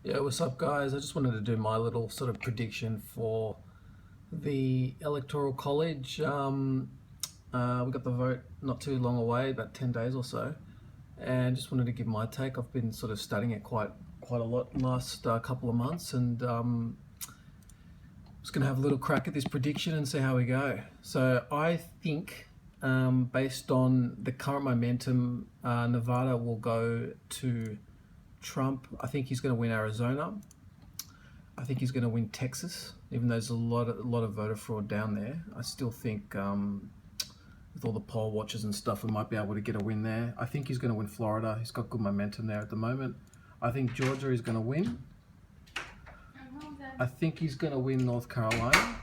Yeah, what's up, guys? I just wanted to do my little sort of prediction for the electoral college. We got the vote not too long away, about 10 days or so, and just wanted to give my take. I've been sort of studying it quite a lot in the last couple of months, and just gonna have a little crack at this prediction and see how we go. So I think, based on the current momentum, Nevada will go to Trump. I think he's going to win Arizona. I think he's going to win Texas, even though there's a lot of voter fraud down there. I still think, with all the poll watchers and stuff, we might be able to get a win there. I think he's going to win Florida. He's got good momentum there at the moment. I think Georgia is going to win. I think he's going to win North Carolina.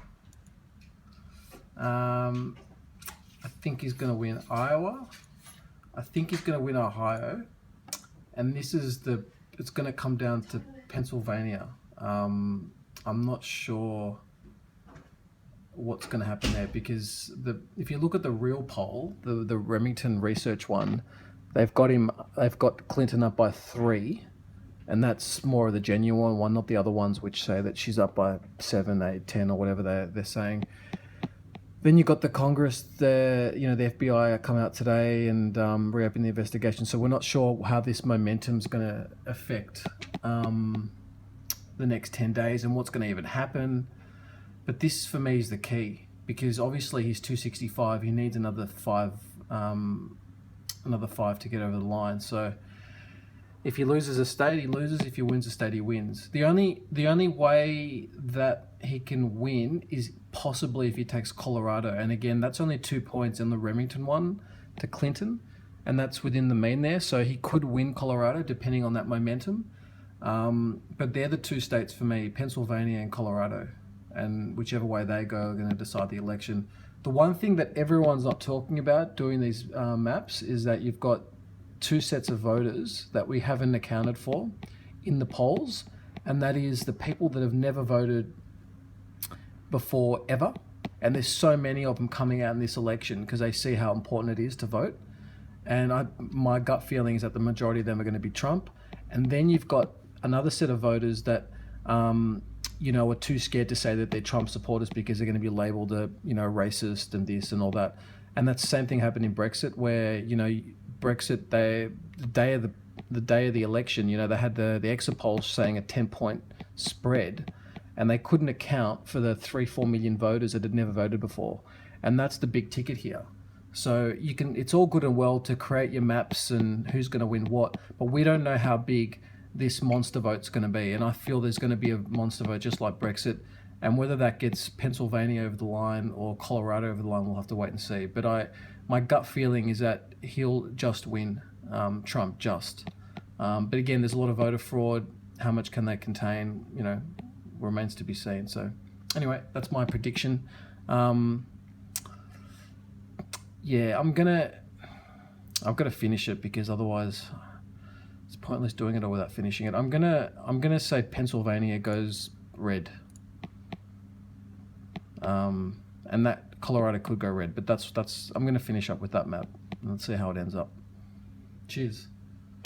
I think he's going to win Iowa. I think he's going to win Ohio. And it's going to come down to Pennsylvania. I'm not sure what's going to happen there, because if you look at the real poll, the Remington research one, they've got Clinton up by 3, and that's more of the genuine one, not the other ones which say that she's up by 7, 8, 10 or whatever they're saying. Then you got the Congress, the FBI come out today and reopen the investigation. So we're not sure how this momentum's going to affect the next 10 days and what's going to even happen. But this, for me, is the key, because obviously he's 265. He needs another five to get over the line. So if he loses a state, he loses. If he wins a state, he wins. The only way that he can win is possibly if he takes Colorado. And again, that's only 2 points in the Remington one to Clinton, and that's within the mean there. So he could win Colorado depending on that momentum. But they're the 2 states for me, Pennsylvania and Colorado. And whichever way they go are going to decide the election. The one thing that everyone's not talking about doing these maps is that you've got 2 sets of voters that we haven't accounted for in the polls, and that is the people that have never voted before ever. And there's so many of them coming out in this election because they see how important it is to vote. And my gut feeling is that the majority of them are going to be Trump. And then you've got another set of voters that are too scared to say that they're Trump supporters because they're going to be labeled racist and this and all that. And that's the same thing happened in Brexit, where Brexit, the day of the election, they had the exit polls saying a 10-point spread, and they couldn't account for the 3-4 million voters that had never voted before. And that's the big ticket here. So it's all good and well to create your maps and who's going to win what, but we don't know how big this monster vote's going to be. And I feel there's going to be a monster vote just like Brexit. And whether that gets Pennsylvania over the line or Colorado over the line, we'll have to wait and see. But my gut feeling is that he'll just win, Trump just. But again, there's a lot of voter fraud. How much can they contain? Remains to be seen. So anyway, that's my prediction. Yeah, I've got to finish it, because otherwise it's pointless doing it all without finishing it. I'm gonna say Pennsylvania goes red. And that Colorado could go red, but I'm going to finish up with that map and let's see how it ends up. Cheers.